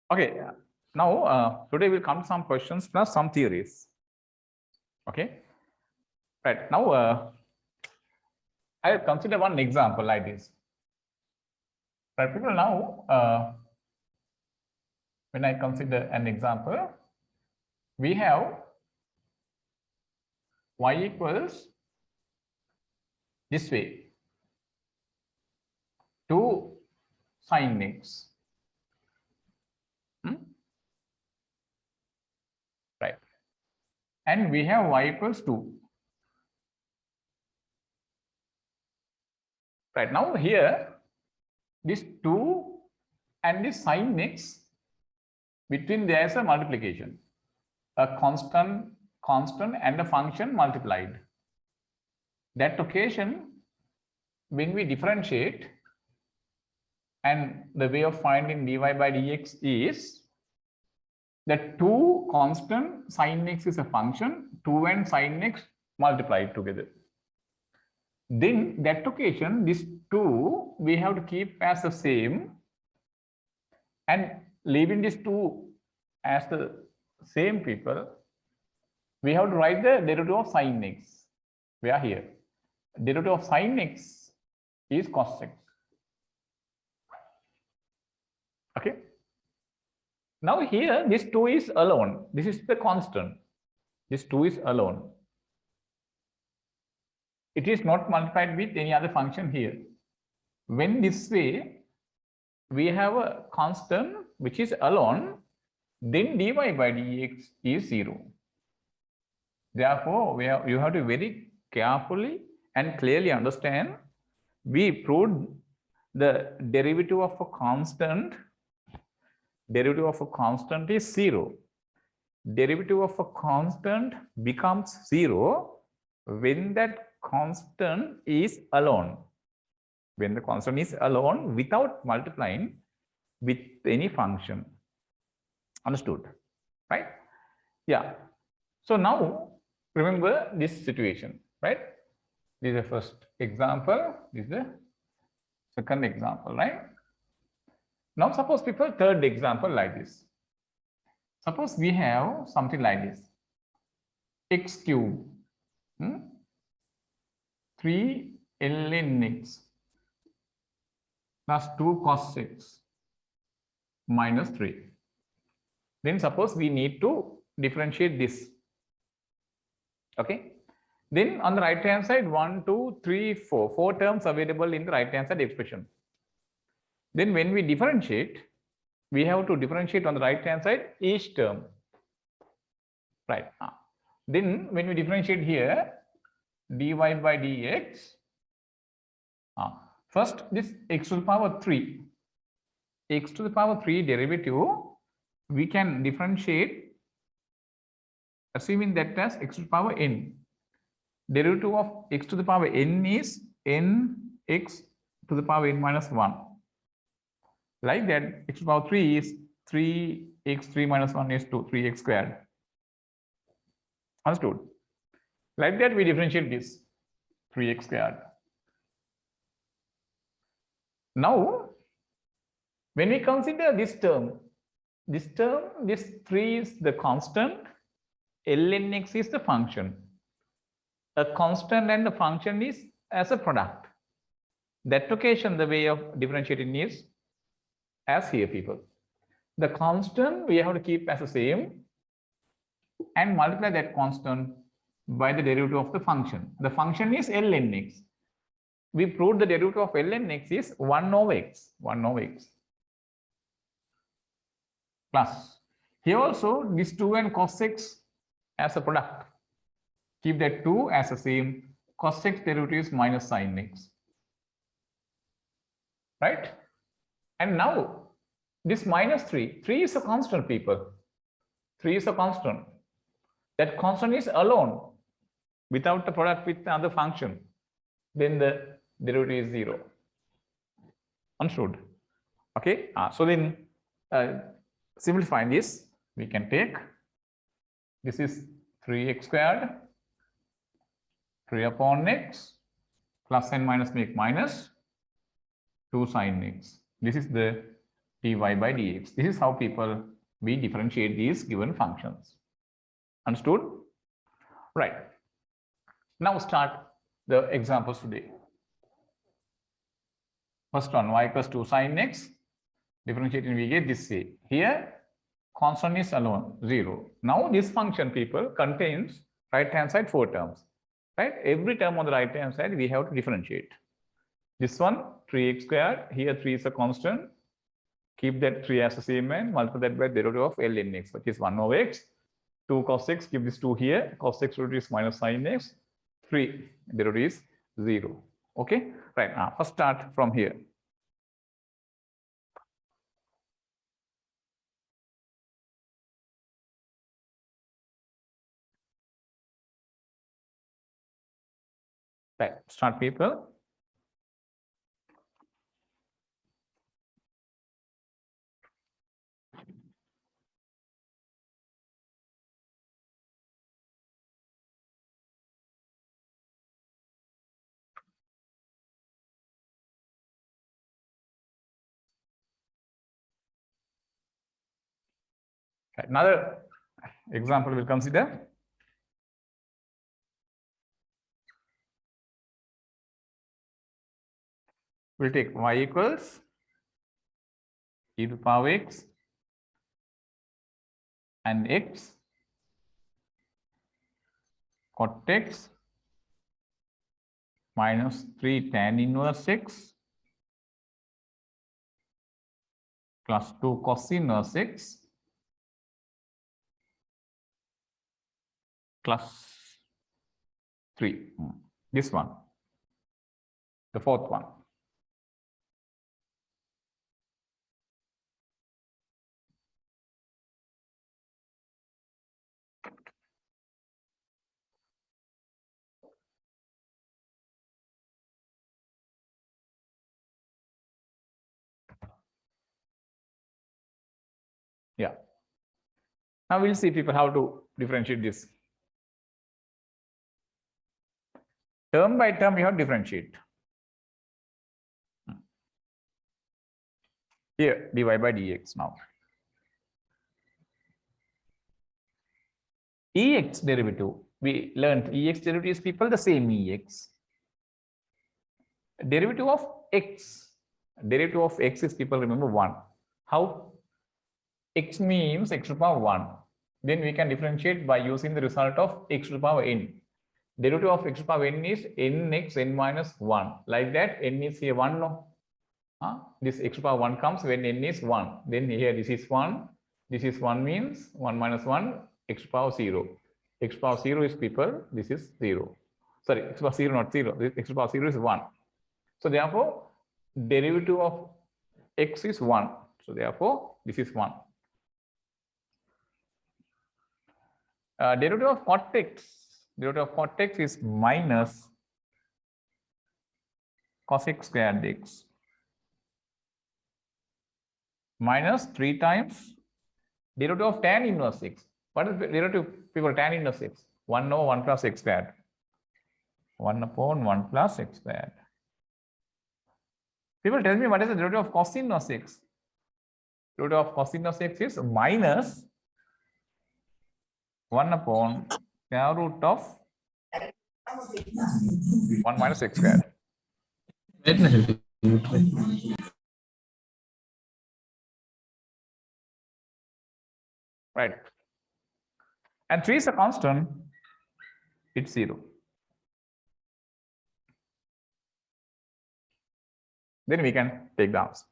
Okay, now today we'll come to some questions plus some theories. Okay, right now I'll consider one example like this. Right, people, now when I consider an example, we have y equals this way 2 sin x. Right, and we have y equals 2. Right, now here this 2 and this sin x, between there is a multiplication, a constant and a function multiplied. That occasion, when we differentiate, and the way of finding dy by dx is that 2 constant sin x is a function, 2 and sin x multiplied together. Then that occasion, this 2 we have to keep as the same, and leaving this 2 as the same, people, we have to write the derivative of sin x. We are here. Derivative of sin x is cos x. Okay. Now here this 2 is alone. This is the constant. This 2 is alone. It is not multiplied with any other function here. When this way we have a constant which is alone, then dy by dx is 0. Therefore, you have to very carefully and clearly understand, we proved the derivative of a constant. Derivative of a constant is 0. Derivative of a constant becomes 0 when that constant is alone. When the constant is alone without multiplying with any function. Understood? Right? Yeah. So now remember this situation, right? This is the first example. This is the second example, right? Now suppose people, third example like this. Suppose we have something like this. X cube 3 ln x plus 2 cos x minus 3. Then suppose we need to differentiate this. Okay. Then on the right hand side, 1, 2, 3, 4. 4 terms available in the right hand side expression. Then when we differentiate, we have to differentiate on the right hand side each term. Right. Then when we differentiate here, dy by dx, first this x to the power 3. X to the power 3 derivative, we can differentiate assuming that as x to the power n. Derivative of x to the power n is nx to the power n minus 1. Like that, x to the power 3 is 3x, 3 minus 1 is 2, 3x squared. Understood? Like that, we differentiate this 3x squared. Now, when we consider this term, this 3 is the constant, ln x is the function. A constant and the function is as a product. That occasion, the way of differentiating is as here, people. The constant we have to keep as the same and multiply that constant by the derivative of the function. The function is ln x. We proved the derivative of ln x is 1 over x. 1 over x. Plus, here also this 2 and cos x as a product. Keep that 2 as the same. Cos x derivative is minus sin x. Right? And now this minus 3. 3 is a constant, people. 3 is a constant. That constant is alone without the product with another function. Then the derivative is 0. Understood? Okay. So then simplifying this, we can take this is 3x squared, 3 upon x, plus and minus make minus 2 sin x. This is the dy by dx. This is how we differentiate these given functions. Understood? Right. Now start the examples today. First one, y equals 2 sin x. Differentiating, we get this way. Here, constant is alone, 0. Now this function, people, contains right hand side 4 terms. Right? Every term on the right hand side, we have to differentiate. This one, 3x squared. Here, 3 is a constant. Keep that 3 as the same and multiply that by derivative of ln x, which is 1 over x. 2 cos x, keep this 2 here. Cos x derivative is minus sin x. 3 derivative is 0. Okay? Right. Now, first start from here. Right. Start, people. Right. Another example we'll consider. We'll take y equals e to the power x and x cot x minus 3 tan inverse x plus 2 cos inverse x plus 3. This one, the fourth one. Yeah. Now we'll see, people, how to differentiate this. Term by term, we have to differentiate. Here, dy by dx now. Ex derivative, we learned ex derivative is, people, the same ex. Derivative of x. Derivative of x is, people, remember, 1. How? X means x to the power 1. Then we can differentiate by using the result of x to the power n. Derivative of x to the power n is nx n minus 1. Like that, n is here 1. No? This x to the power 1 comes when n is 1. Then here this is 1. This is 1 means 1 minus 1, x to the power 0. X to the power 0 is, people, this is 0. Sorry, x to the power 0, not 0. This x to the power 0 is 1. So therefore, derivative of x is 1. So therefore, this is 1. Derivative of cot x. Derivative of cot x is minus cos x squared x minus 3 times derivative of tan inverse x. What is the derivative, people, tan inverse x? 1 over 1 plus x squared. 1 upon 1 plus x squared. People, tell me, what is the derivative of cos inverse x? Derivative of cos inverse x is minus 1 upon square root of 1 minus x squared. Right. And 3 is a constant, it's 0. Then we can take the answer.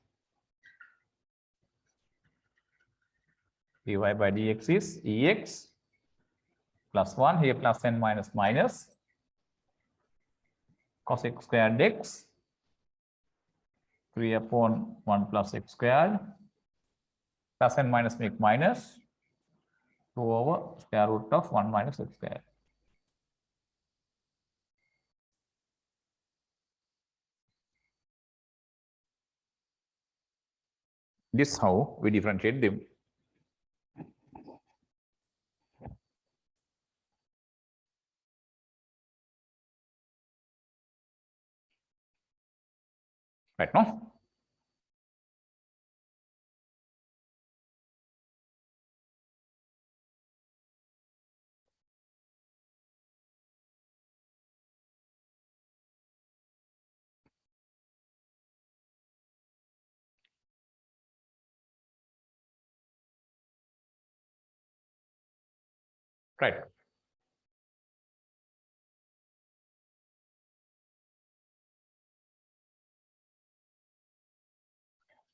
dy by dx is ex plus 1, here plus and minus minus cos x squared x 3 upon 1 plus x squared, plus and minus make minus 2 over square root of 1 minus x squared. This is how we differentiate them. Right, no? Right.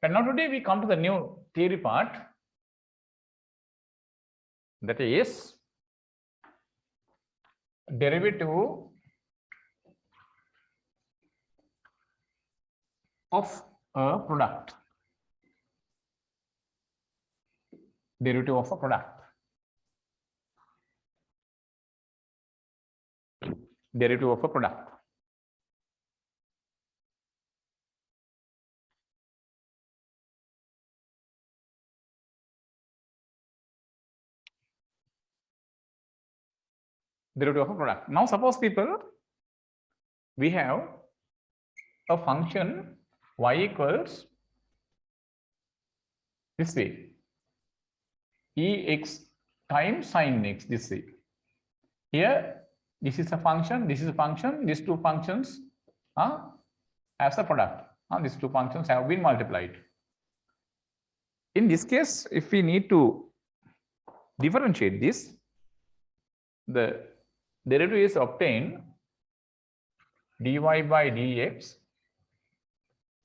And now today we come to the new theory part, that is derivative of a product. Derivative of a product. Derivative of a product. Derivative of a product. Now suppose people, we have a function y equals this way, ex times sin x, this way. Here, this is a function, this is a function, these two functions as a product. These two functions have been multiplied. In this case, if we need to differentiate this, the derivative is obtained dy by dx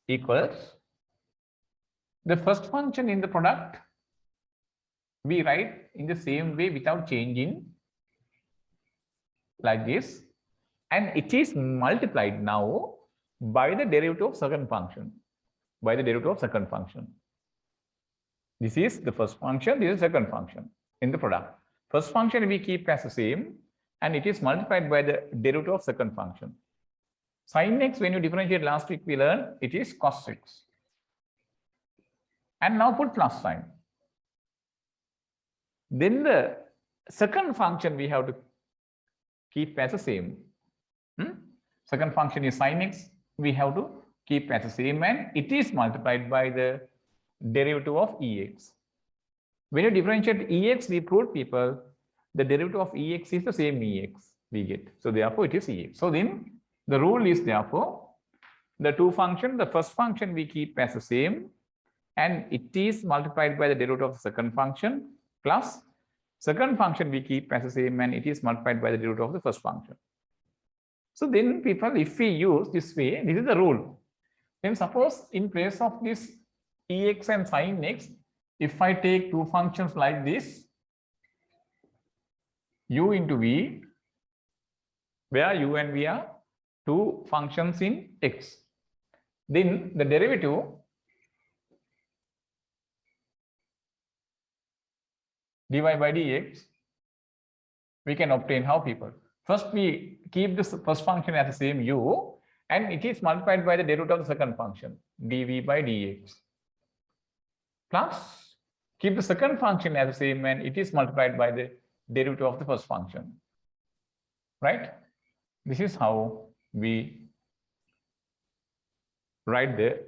equals the first function in the product we write in the same way without changing, like this, and it is multiplied now by the derivative of second function. By the derivative of second function. This is the first function, this is the second function in the product. First function we keep as the same, and it is multiplied by the derivative of second function. Sin x, when you differentiate, last week we learned it is cos x. And now put plus sign. Then the second function we have to keep as the same. Second function is sin x, we have to keep as the same, and it is multiplied by the derivative of ex. When you differentiate ex, we proved people the derivative of ex is the same ex we get. So therefore it is ex. So then the rule is therefore the two functions, the first function we keep as the same, and it is multiplied by the derivative of the second function, plus second function we keep as the same, and it is multiplied by the derivative of the first function. So then people, if we use this way, this is the rule. Then suppose in place of this ex and sin x, if I take two functions like this, u into v, where u and v are two functions in x, then the derivative dy by dx, we can obtain how, people? First we keep this first function as the same u, and it is multiplied by the derivative of the second function, dv by dx, plus keep the second function as the same, and it is multiplied by the derivative of the first function. Right? This is how we write the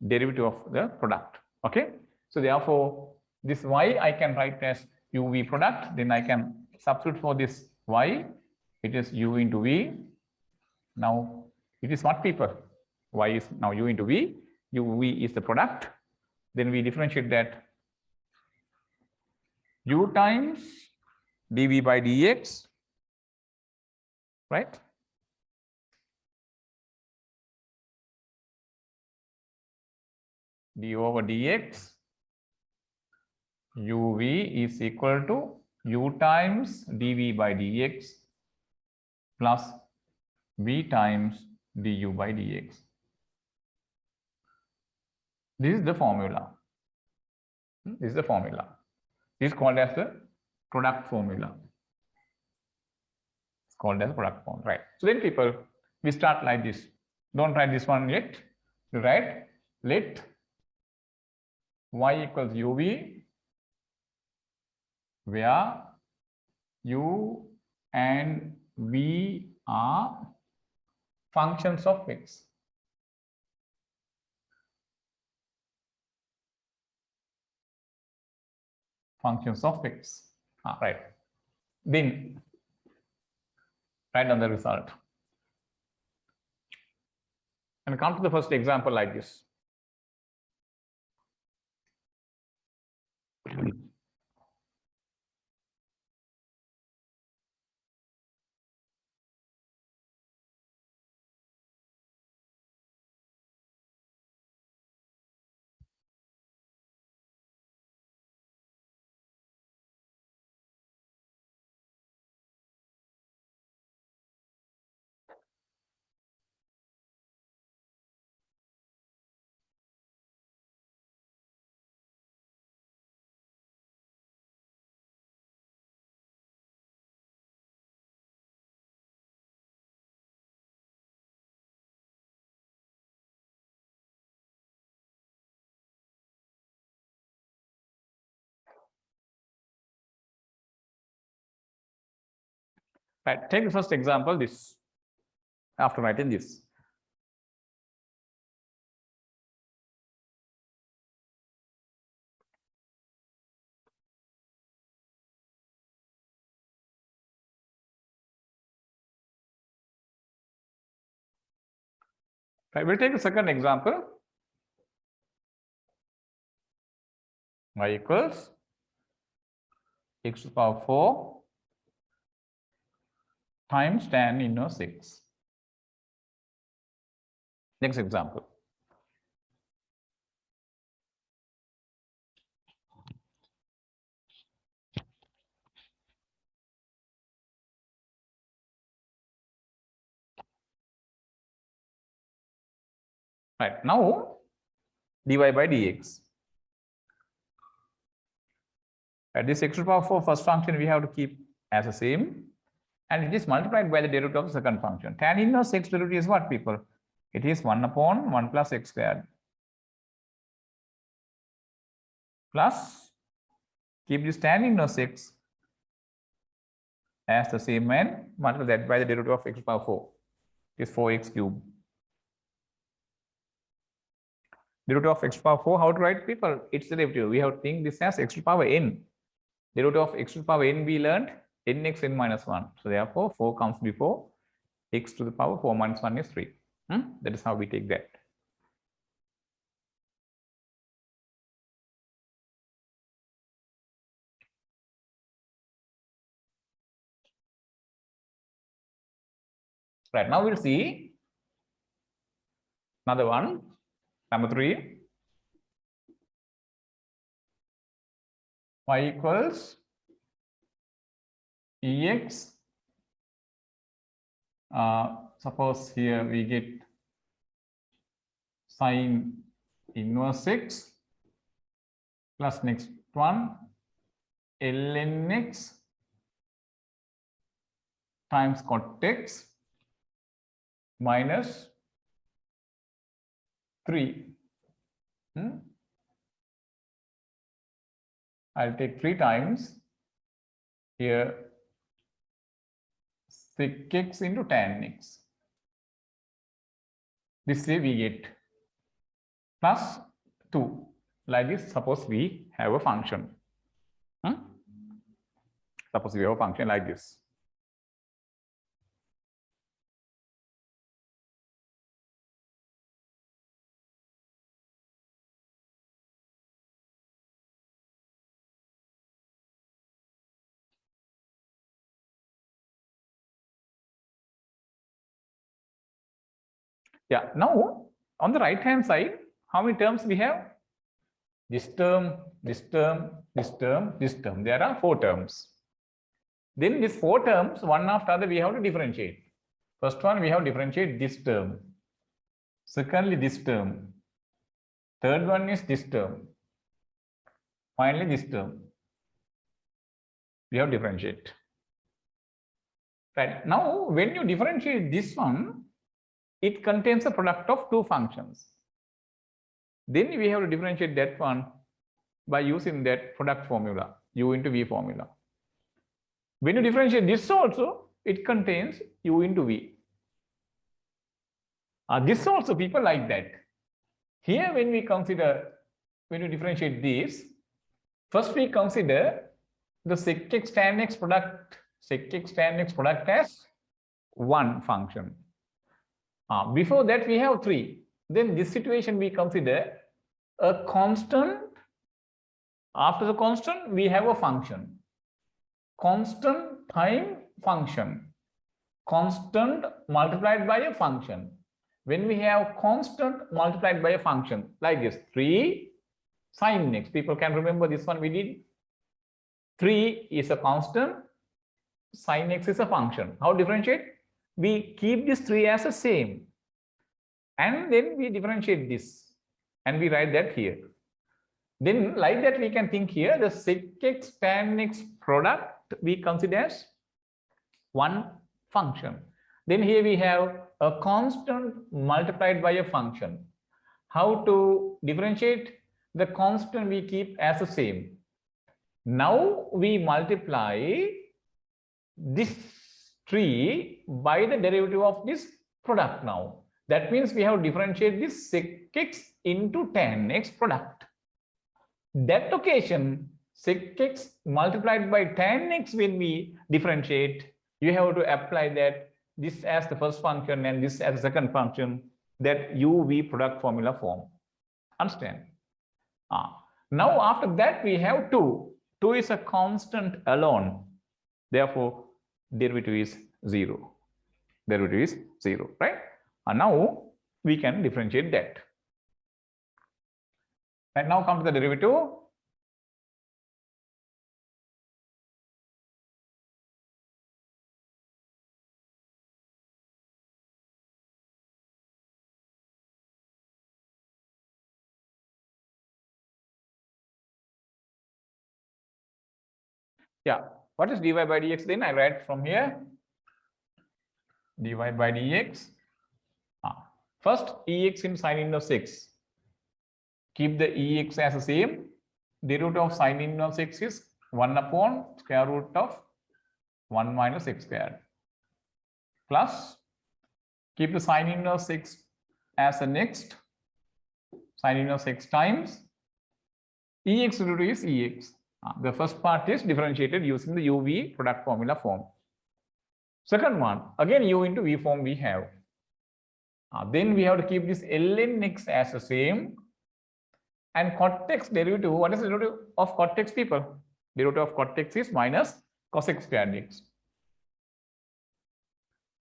derivative of the product. Okay? So therefore, this y I can write as uv product, then I can substitute for this y, it is u into v. Now it is what, people? Y is now u into v, uv is the product. Then we differentiate that u times dv by dx, right? d over dx, uv is equal to u times dv by dx plus v times du by dx. This is the formula. This is the formula. This is called as the product formula. It's called as product formula, right? So then people, we start like this. Don't write this one yet. You write let y equals uv, where u and v are functions of x. Functions of x. Right. Then write down the result. And come to the first example like this. Right. Take the first example, this, after writing this. Right. We'll take the second example. Y equals x to the power 4 times tan inverse 6. Next example. Right. Now, dy by dx. At this x to the power 4 first function, we have to keep as the same. And it is multiplied by the derivative of the second function. Tan inverse x derivative is what, people? It is 1 upon 1 plus x squared. Plus, keep this tan inverse x as the same and multiply that by the derivative of x to the power 4. It is 4x cubed. Derivative of x to the power 4, how to write, people? Its derivative. We have to think this as x to the power n. Derivative of x to the power n we learned nx n minus 1. So therefore, 4 comes before x to the power 4 minus 1 is 3. That is how we take that. Right, now we'll see another one, number 3. Y equals ex. Suppose here we get sine inverse x plus next one ln x times cot x minus 3. I'll take 3 times here sec x into tan x. This way we get plus 2. Like this, suppose we have a function. Suppose we have a function like this. Yeah, now on the right hand side, how many terms we have? This term, this term, this term, this term. There are 4 terms. Then these 4 terms, one after other, we have to differentiate. First one, we have to differentiate this term. Secondly, this term. Third one is this term. Finally, this term. We have to differentiate. Right. Now, when you differentiate this one, it contains a product of 2 functions. Then we have to differentiate that one by using that product formula, u into v formula. When you differentiate this also, it contains u into v. This also, people like that. Here, when we differentiate this, first we consider the sec x tan x product as 1 function. Before that, we have 3. Then this situation we consider a constant. After the constant, we have a function. Constant time function. Constant multiplied by a function. When we have constant multiplied by a function, like this, 3 sin x. People can remember this one we did. 3 is a constant. Sin x is a function. How differentiate? We keep this 3 as the same. And then we differentiate this. And we write that here. Then like that we can think here the sec x tan x product we consider as 1 function. Then here we have a constant multiplied by a function. How to differentiate? The constant we keep as the same. Now we multiply this 3 by the derivative of this product now. That means we have to differentiate this sec x into tan x product. That occasion, sec x multiplied by tan x when we differentiate, you have to apply that this as the first function and this as the second function, that UV product formula form. Understand? Now after that we have 2. 2 is a constant alone. Therefore, derivative is 0. Derivative is 0, right? And now we can differentiate that. And now come to the derivative. Yeah, what is dy by dx then? I write from here. Dy by dx. First, ex in sine inverse x. Keep the ex as the same. Derivative of sine inverse x is 1 upon square root of 1 minus x squared. Plus, keep the sine inverse x as the next. Sine inverse x times ex derivative is ex. The first part is differentiated using the uv product formula form. Second one, again u into v form we have. Then we have to keep this ln x as the same. And cot x derivative, what is the derivative of cot x, people? Derivative of cot x is minus cos x squared x.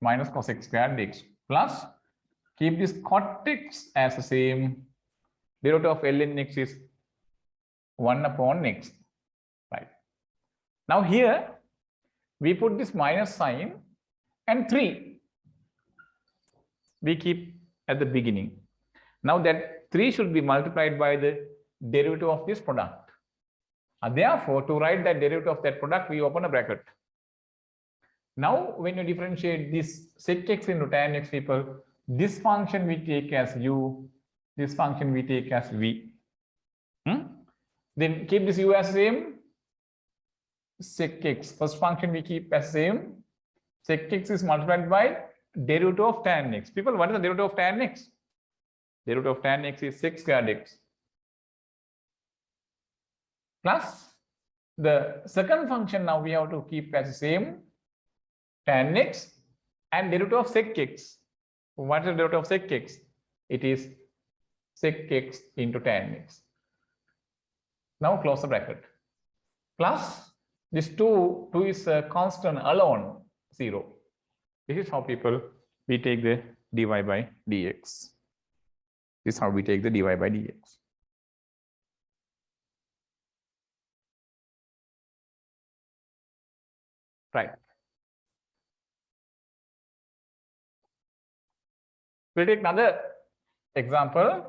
Minus cos x squared x. Plus, keep this cot x as the same. Derivative of ln x is 1 upon x. Right. Now here, we put this minus sign and 3. We keep at the beginning. Now that 3 should be multiplied by the derivative of this product. Therefore, to write that derivative of that product, we open a bracket. Now, when you differentiate this sec x into tan x, people, this function we take as u, this function we take as v. Then keep this u as same. Sec x, first function we keep as same. Sec x is multiplied by derivative of tan x. People, what is the derivative of tan x? Derivative of tan x is sec squared x. Plus the second function now we have to keep as the same, tan x and derivative of sec x. What is the derivative of sec x? It is sec x into tan x. Now close the bracket. Plus this 2 is a constant alone, 0. This is how, people, we take the dy by dx. This is how we take the dy by dx. Right. We'll take another example.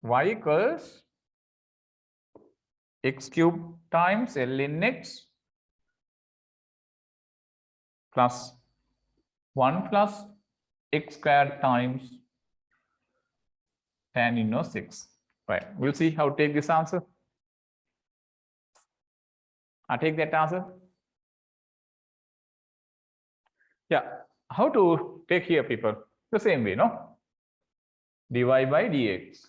Y equals x cube times ln x plus 1 plus x squared times tan inverse x. Right. We'll see how to take this answer. I'll take that answer. Yeah. How to take here, people? The same way, no? Dy by dx.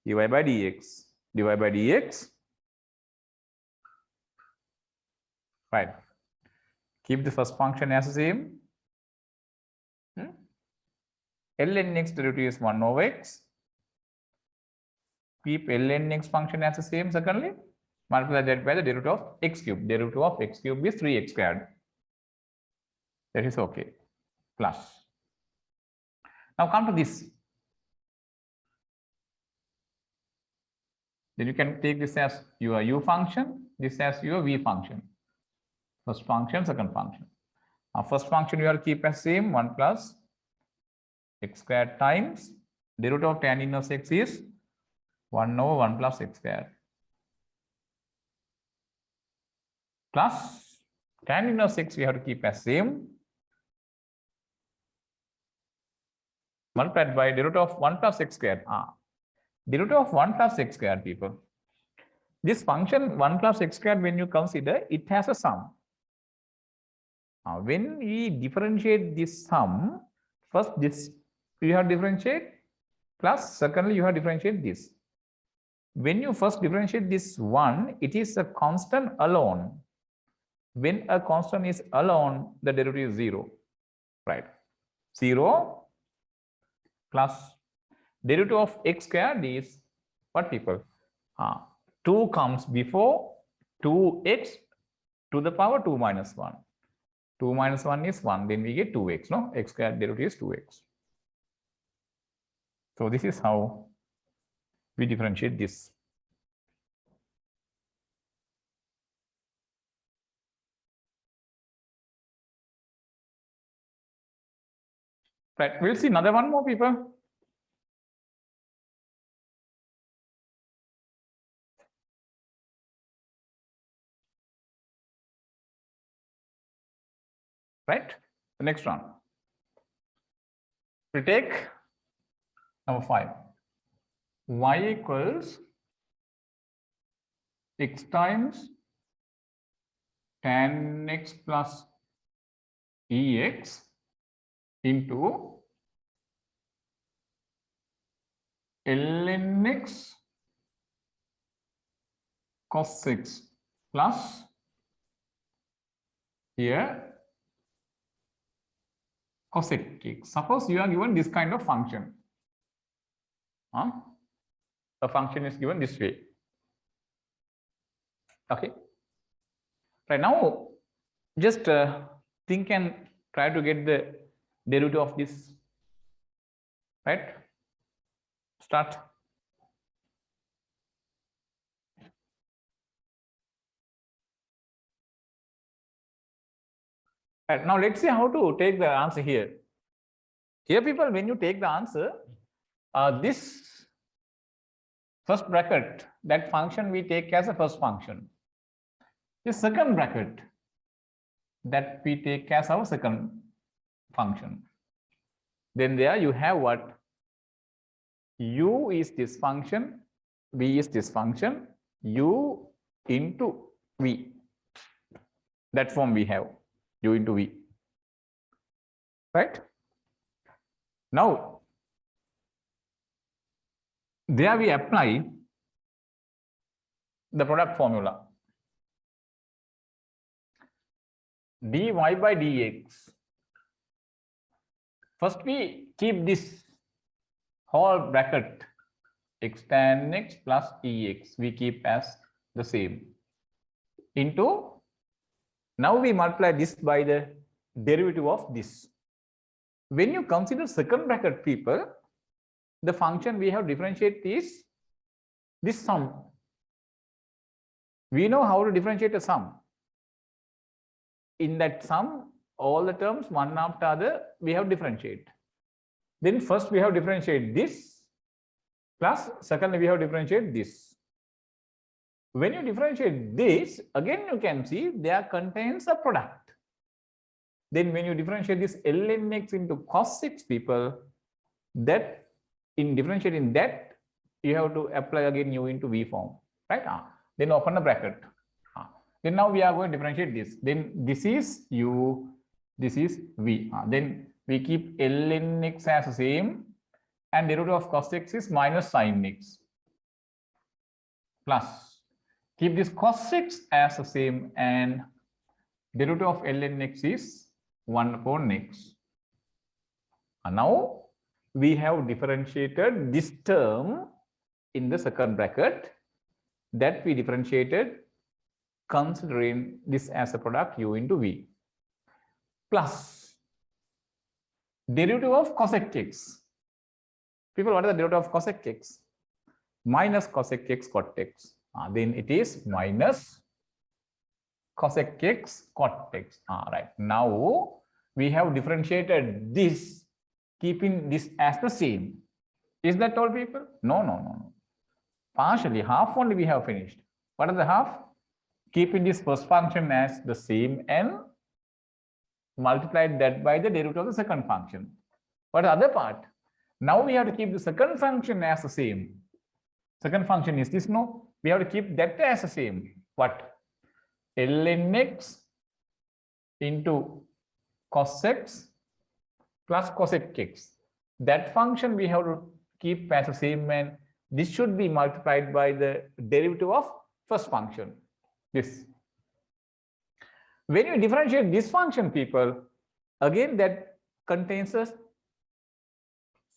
Dy by dx. Dy by dx. Right. Keep the first function as the same. Ln x derivative is 1 over x. Keep ln x function as the same. Secondly, multiply that by the derivative of x cube. Derivative of x cube is 3x squared. That is okay. Plus. Now come to this. Then you can take this as your u function, this as your v function. First function, second function. Now first function you have to keep as same, 1 plus x squared times derivative of tan inverse x is 1 over 1 plus x squared. Plus tan inverse x we have to keep as same, multiplied by derivative of 1 plus x squared. Derivative of 1 plus x squared, people. This function 1 plus x squared, when you consider, it has a sum. When we differentiate this sum, first this you have to differentiate plus secondly you have to differentiate this. When you first differentiate this one, it is a constant alone. When a constant is alone, the derivative is 0, right? 0 plus derivative of x squared is what, people? 2 comes before 2x to the power 2 minus 1. 2 minus 1 is 1, then we get 2x, no? X squared derivative is 2x. So this is how we differentiate this. Right, we'll see another one more, people. Right, the next one. We take number 5. Y equals x times tan x plus ex into ln x cos x plus here cosec x. Suppose you are given this kind of function. A function is given this way. Okay. Right now, just think and try to get the derivative of this. Right. Start. Right, now let's see how to take the answer here. Here, people, when you take the answer, this first bracket, that function we take as a first function. The second bracket, that we take as our second function. Then there you have what? U is this function, V is this function, U into V. That form we have, U into V. Right? Now, there we apply the product formula. dy by dx. First we keep this whole bracket x tan x plus ex, we keep as the same, into, now we multiply this by the derivative of this. When you consider second bracket, people, the function we have differentiate is this sum. We know how to differentiate a sum. In that sum, all the terms one after other we have differentiate. Then first we have differentiate this plus secondly we have differentiate this. When you differentiate this, again you can see there contains a product. Then when you differentiate this ln x into cos x, people, that in differentiating that you have to apply again u into v form, right? Then open the bracket. Then now we are going to differentiate this. Then this is u, this is v. Then we keep ln x as the same, and derivative of cos x is minus sin x, plus keep this cos x as the same, and derivative of ln x is 1 upon x. And now we have differentiated this term in the second bracket, that we differentiated considering this as a product u into v, plus derivative of cosec x. People, what is the derivative of cosec x? Minus cosec x cot x. Then it is minus cosec x cot x. Right. Now we have differentiated this, keeping this as the same. Is that all, people? No. Partially, half only we have finished. What is the half? Keeping this first function as the same and multiplied that by the derivative of the second function. What is the other part? Now we have to keep the second function as the same. Second function is this, no? We have to keep that as the same. What? ln x into cos x plus cosec x. That function we have to keep as the same, and this should be multiplied by the derivative of first function, this. When you differentiate this function, people, again that contains a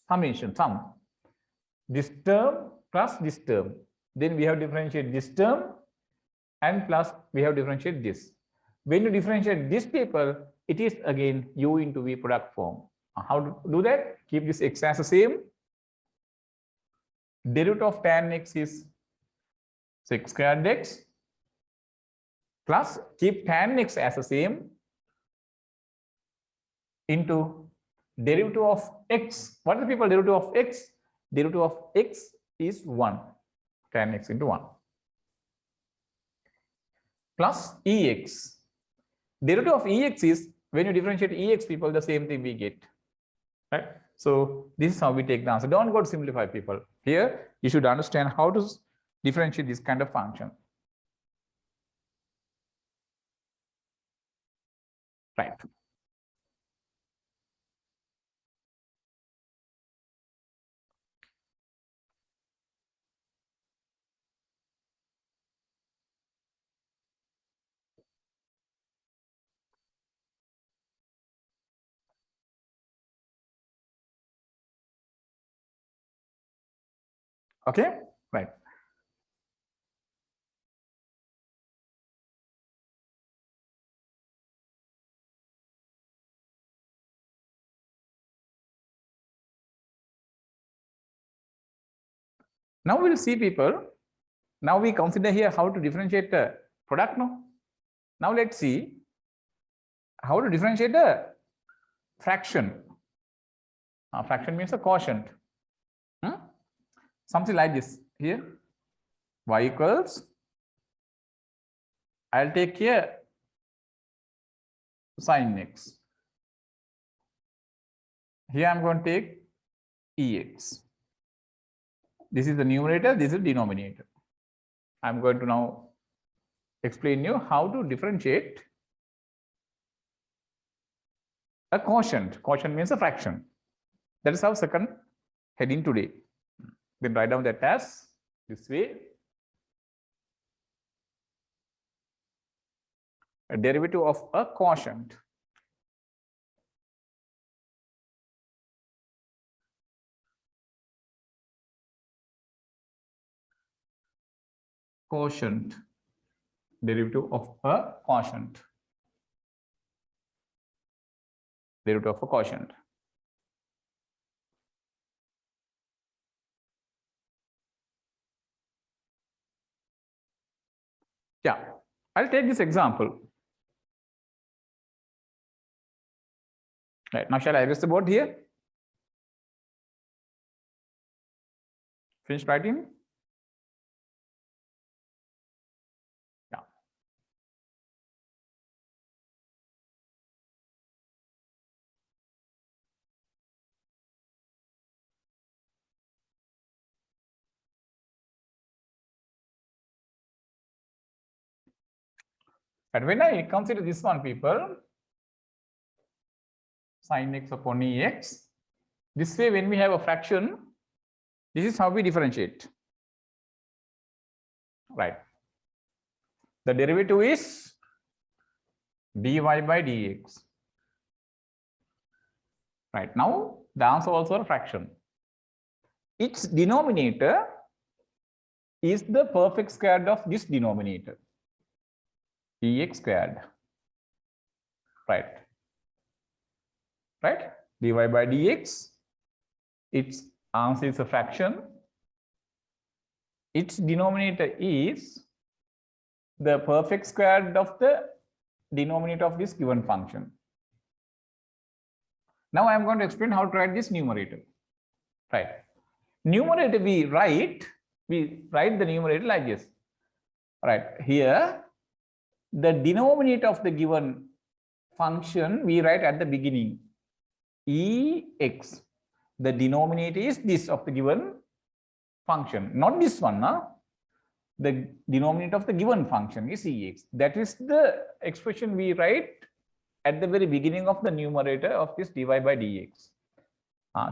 summation, sum. This term plus this term. Then we have to differentiate this term and plus we have to differentiate this. When you differentiate this, people, it is again u into v product form. How to do that? Keep this x as the same. Derivative of tan x is sec squared x plus keep tan x as the same into derivative of x. What is the people derivative of x? Derivative of x is 1. Tan x into 1 plus ex. Derivative of ex is when you differentiate ex, people, the same thing we get. Right? So this is how we take the answer. Don't go to simplify, people. Here you should understand how to differentiate this kind of function. Right. Okay, right. Now we'll see, people. Now we consider here how to differentiate the product. Now let's see how to differentiate the fraction. Fraction means a quotient. Something like this here. Y equals, I'll take here sin x. Here I'm going to take ex. This is the numerator, this is the denominator. I'm going to now explain you how to differentiate a quotient. Quotient means a fraction. That is our second heading today. Then write down that as this way. A derivative of a quotient. Quotient. Derivative of a quotient. Derivative of a quotient. Yeah, I'll take this example. Right, now shall I erase the board here? Finish writing? Yeah. And when I consider this one, people, sin x upon ex, this way when we have a fraction, this is how we differentiate. Right. The derivative is dy by dx. Right. Now the answer also a fraction. Its denominator is the perfect square of this denominator. Ex squared. Right. Right. Dy by dx. Its answer is a fraction. Its denominator is the perfect square of the denominator of this given function. Now I am going to explain how to write this numerator. Right. Numerator we write the numerator like this. Right. Here the denominator of the given function we write at the beginning. Ex. The denominator is this of the given function, not this one. The denominator of the given function is ex. That is the expression we write at the very beginning of the numerator of this dy by dx.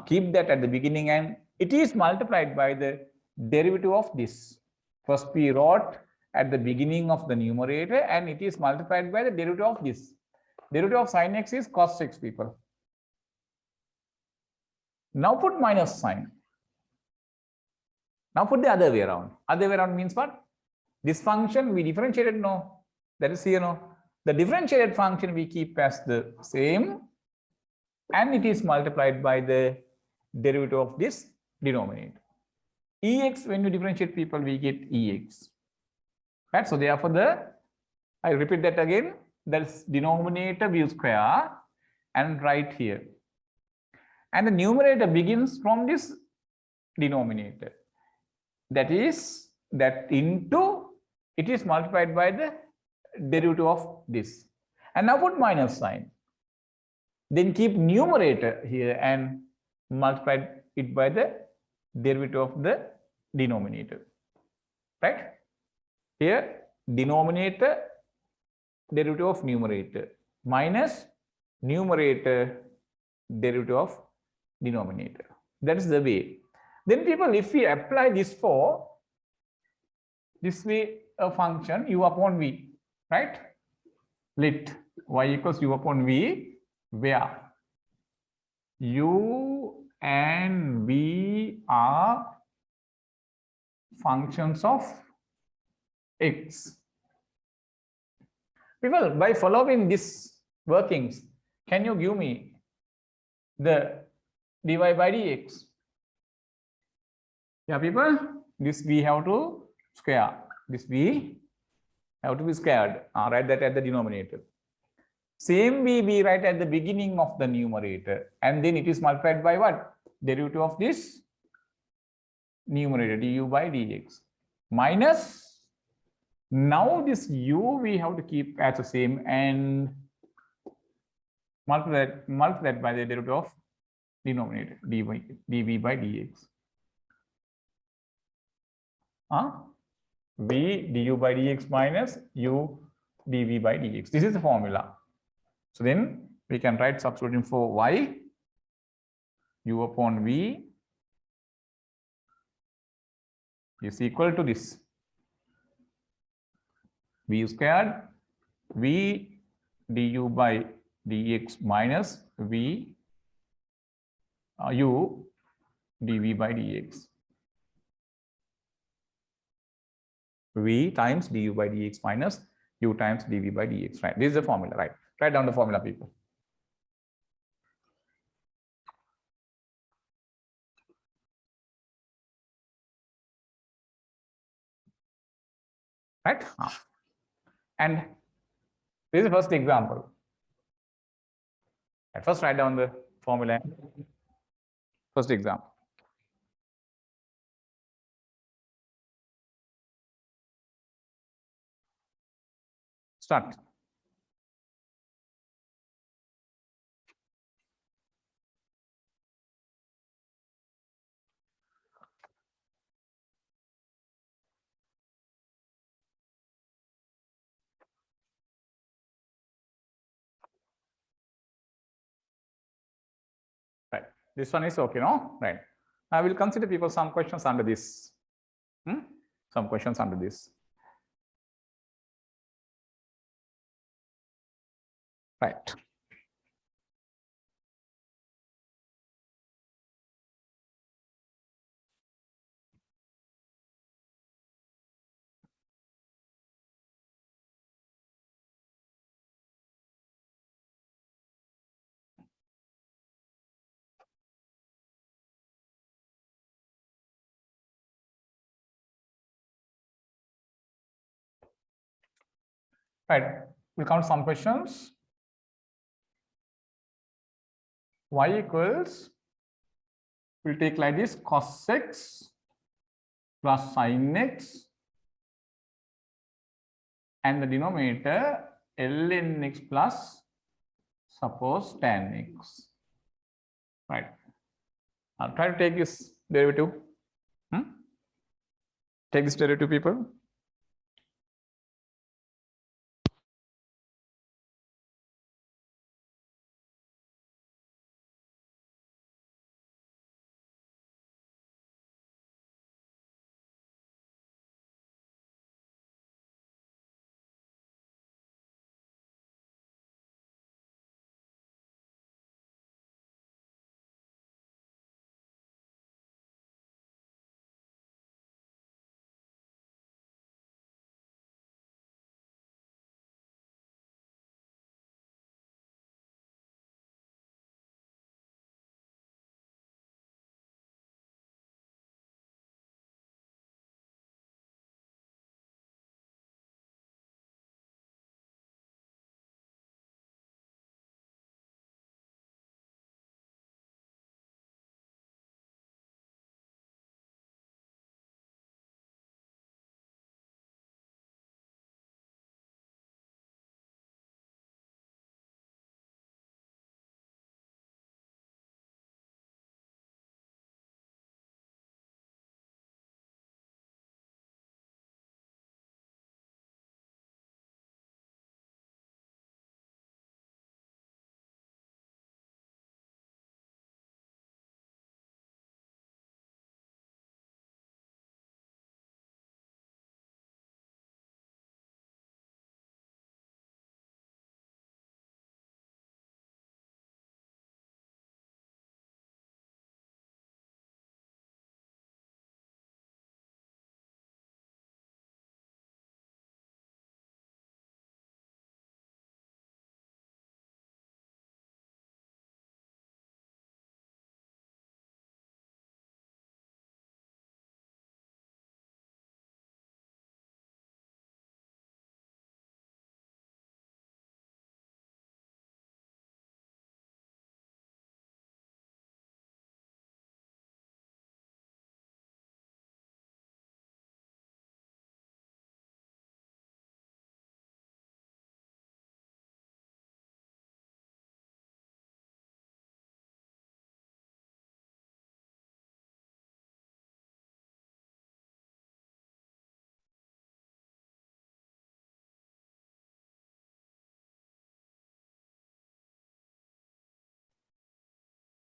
Keep that at the beginning, and it is multiplied by the derivative of this. First we wrote at the beginning of the numerator, and it is multiplied by the derivative of this. Derivative of sin x is cos x, people. Now put minus sign. Now put the other way around. Other way around means what? This function we differentiated, no. That is here, no. The differentiated function we keep as the same, and it is multiplied by the derivative of this denominator. Ex, when you differentiate, people, we get ex. Right? So therefore, I repeat that again, that's denominator we square and right here. And the numerator begins from this denominator. That is, that into, it is multiplied by the derivative of this. And now put minus sign. Then keep numerator here and multiply it by the derivative of the denominator. Right? Here, denominator, derivative of numerator, minus numerator, derivative of denominator. That is the way. Then people, if we apply this for this way a function u upon v, right? Let y equals u upon v, where u and v are functions of x. People, by following these workings, can you give me the dy by dx? Yeah, people, this we have to square. This we have to be squared. Write that at the denominator. Same we write at the beginning of the numerator, and then it is multiplied by what? Derivative of this numerator, du by dx, minus, now this u we have to keep as the same and multiply by the derivative of denominator, dv by dx. v du by dx minus u dv by dx. This is the formula. So then we can write substituting for y, u upon v is equal to this, v squared v du by dx minus v u dv by dx. V times du by dx minus u times dv by dx. Right? This is the formula, right? Write down the formula, people. Right? And this is the first example. At first, write down the formula. First example. Start. Right. This one is okay, no? Right. I will consider, people, some questions under this. Some questions under this. Right. Right. We'll count some questions. Y equals, we'll take like this, cos x plus sin x, and the denominator ln x plus, suppose, tan x. Right. I'll try to take this derivative. Take this derivative, people.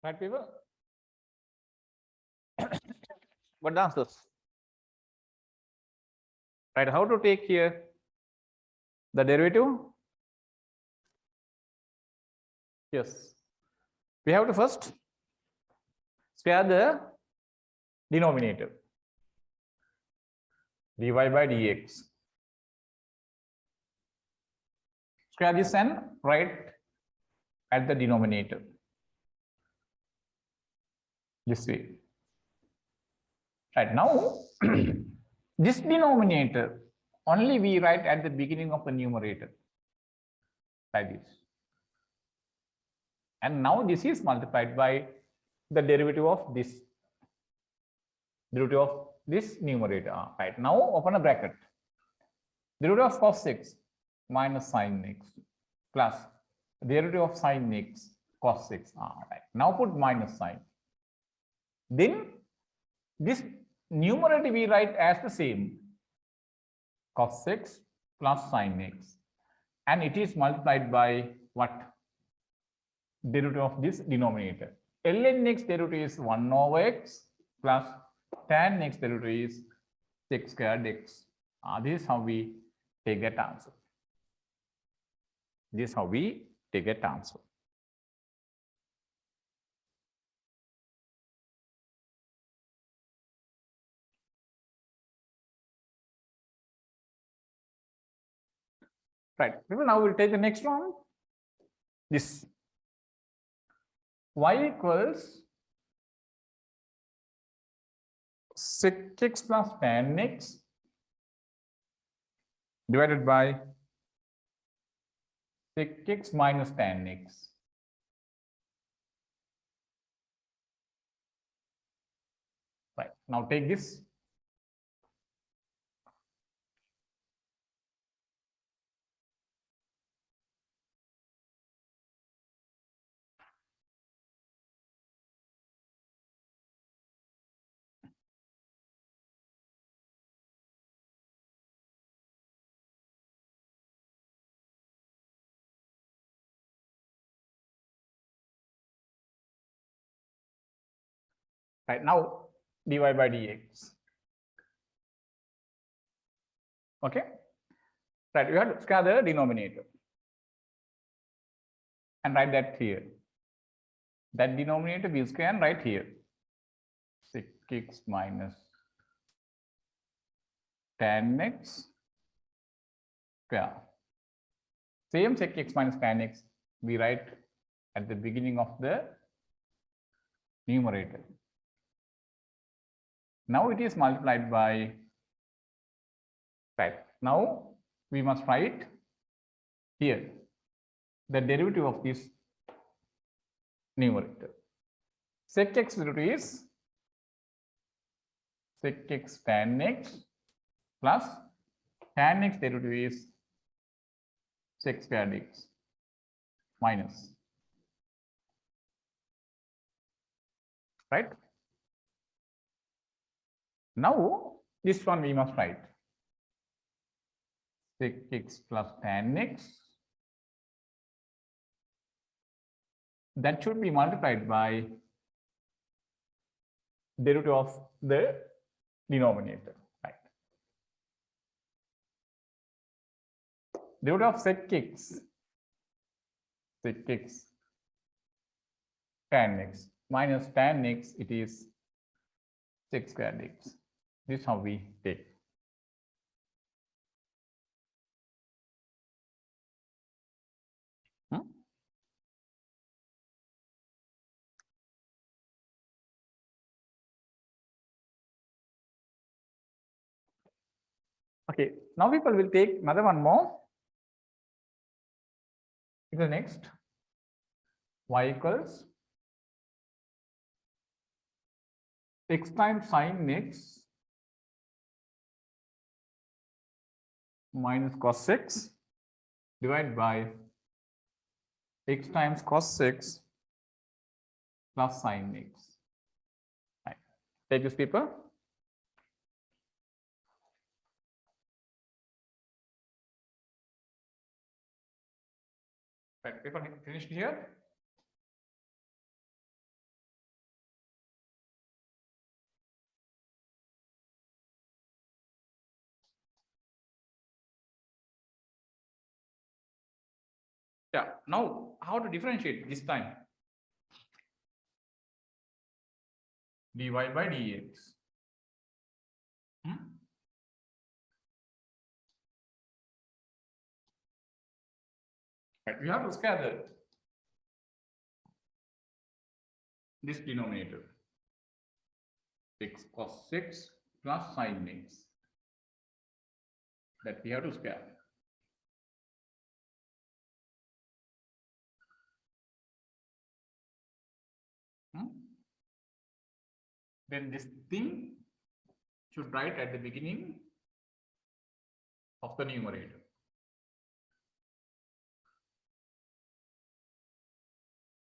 Right, people? What the answers? Right, how to take here the derivative? Yes. We have to first square the denominator. Dy by dx. Square this and write at the denominator. This way. Right now, this denominator only we write at the beginning of the numerator. Like this. And now this is multiplied by the derivative of this. Derivative of this numerator. Right now, open a bracket. Derivative of cos x minus sin x plus derivative of sin x cos x. Right. Now put minus sign. Then this numerator we write as the same. Cos x plus sin x. And it is multiplied by what? Derivative of this denominator. Ln x derivative is 1 over x plus tan x derivative is 6 squared x. This is how we take that answer. This is how we take that answer. Right. People, now we'll take the next one. This y equals sec x plus tan x divided by sec x minus tan x. Right. Now take this. Right now, dy by dx. Okay. Right. We have to square the denominator and write that here. That denominator we square and write here. Sec x minus tan x square. Same sec x minus tan x we write at the beginning of the numerator. Now it is multiplied by, right, now we must write here the derivative of this numerator. Sec x derivative is sec x tan x plus tan x derivative is sec squared x minus, right? Now this one we must write sec x plus tan x, that should be multiplied by derivative of the denominator, right? Derivative of sec x tan x minus tan x, it is sec squared x. This is how we take. Okay, now people will take another one more. The next, y equals x times sin x minus cos x divided by x times cos x plus sin x. Right. Take this paper. Right, paper finished here. Yeah. Now, how to differentiate this time? Dy by dx. Right. We have to scatter this denominator, x cos 6 plus sin x, that we have to square. Then this thing should write at the beginning of the numerator.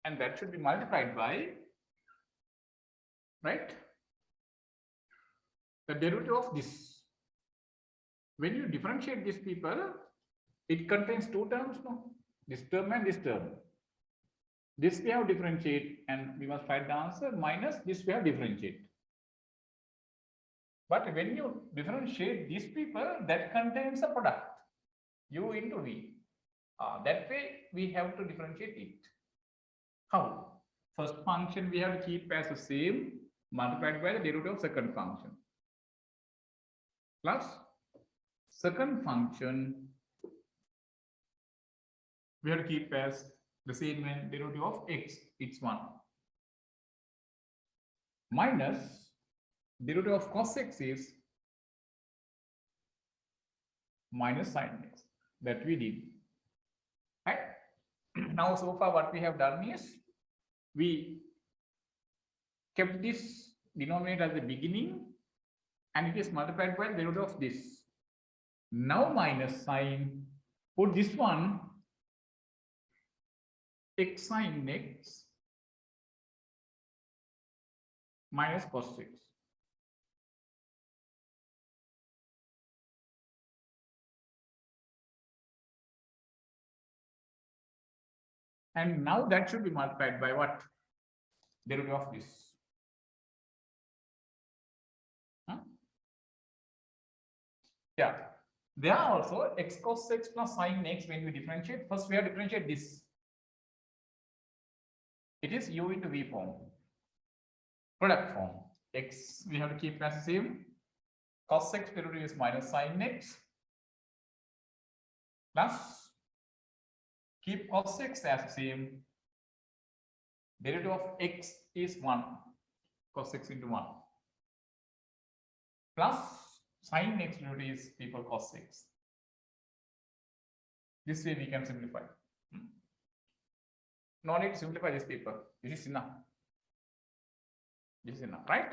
And that should be multiplied by, right, the derivative of this. When you differentiate these people, it contains two terms, no? This term and this term. This we have differentiate, and we must find the answer, minus this we have differentiate. But when you differentiate these people, that contains a product, u into v. That way we have to differentiate it. How? First function we have to keep as the same, multiplied by the derivative of second function, plus second function we have to keep as the same when derivative of x, it's 1, minus derivative of cos x is minus sin x, that we did. Right? Now, so far what we have done is we kept this denominator at the beginning and it is multiplied by the derivative of this. Now minus sin, put this one x sin x minus cos 6. And now that should be multiplied by what? Derivative of this. Yeah. There are also x cos x plus sin x when we differentiate. First, we have to differentiate this. It is u into v form, product form. X we have to keep as the same. Cos x derivative is minus sin x, plus keep cos x as the same. Derivative of x is 1, cos x into 1, plus sin x derivative is equal cos x. This way we can simplify. No need to simplify this paper. This is enough. This is enough, right?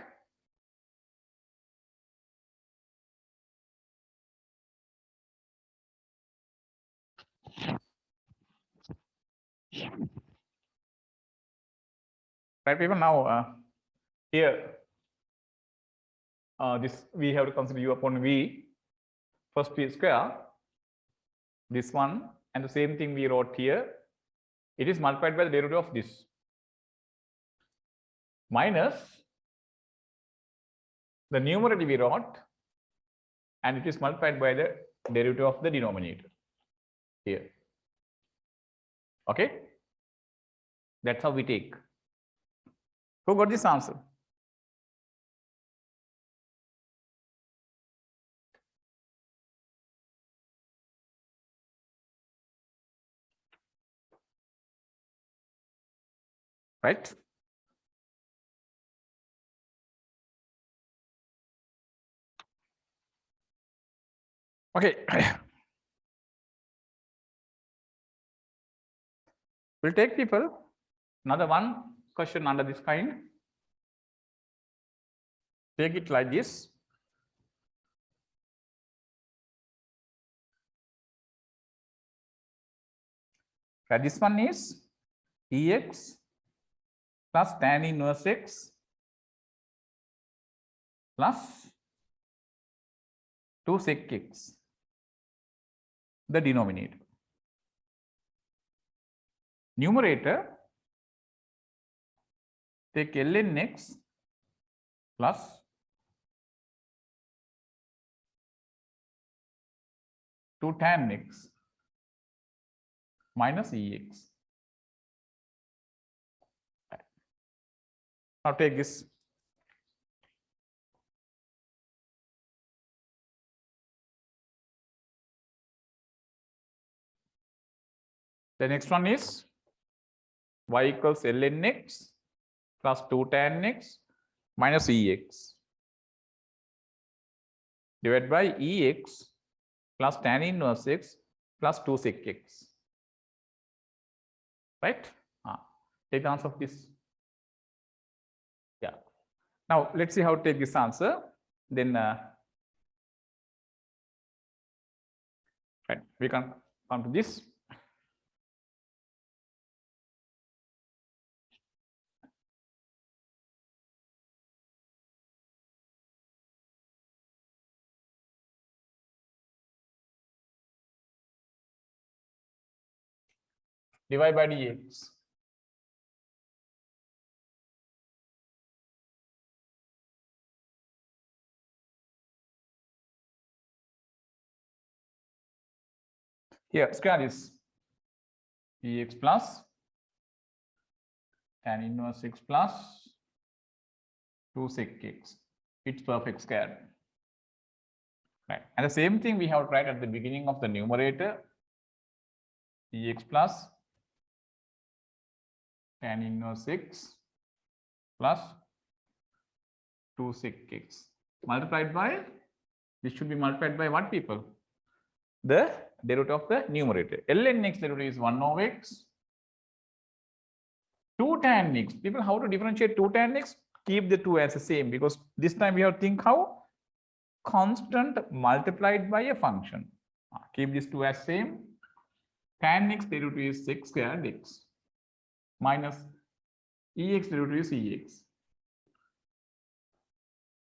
Right, people. Now here this we have to consider u upon v. First we square this one, and the same thing we wrote here. It is multiplied by the derivative of this, minus the numerator we wrote, and it is multiplied by the derivative of the denominator here. Okay, that's how we take. Who got this answer? Right? Okay. We'll take people another one question under this kind. Take it like this. Okay, this one is Ex plus tan inverse x plus 2 sec x, the denominator. Numerator, take ln x plus 2 tan x minus EX. Now take this. The next one is y equals ln x plus 2 tan x minus EX divided by EX plus tan inverse x plus 2 sec x. Right? Take the answer of this. Yeah. Now let's see how to take this answer. Then right, we can come to this. Divide by dx. Here, square this EX plus tan inverse x plus 2 sec x. It's perfect square. Right. And the same thing we have tried at the beginning of the numerator. EX plus tan inverse x plus 2 sec x multiplied by, this should be multiplied by what, people? The derivative of the numerator. ln x derivative is 1 over x. 2 tan x. People, how to differentiate 2 tan x? Keep the 2 as the same, because this time we have to think how constant multiplied by a function. Keep this 2 as same. Tan x derivative is sec squared x minus EX derivative is EX.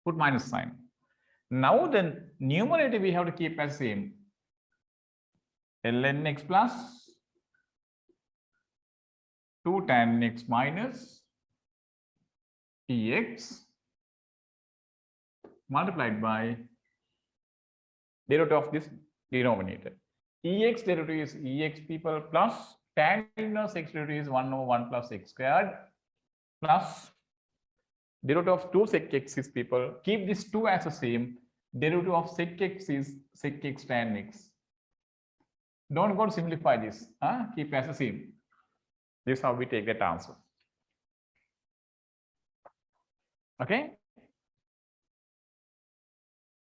Put minus sign. Now the numerator we have to keep as same. ln x plus 2 tan x minus EX multiplied by derivative of this denominator. EX derivative is EX, people, plus tan inverse x derivative is 1 over 1 plus x squared plus derivative of 2 sec x is, people, keep this 2 as the same. Derivative of sec x is sec x tan x. Don't go to simplify this. Keep as the same. This is how we take that answer. Okay.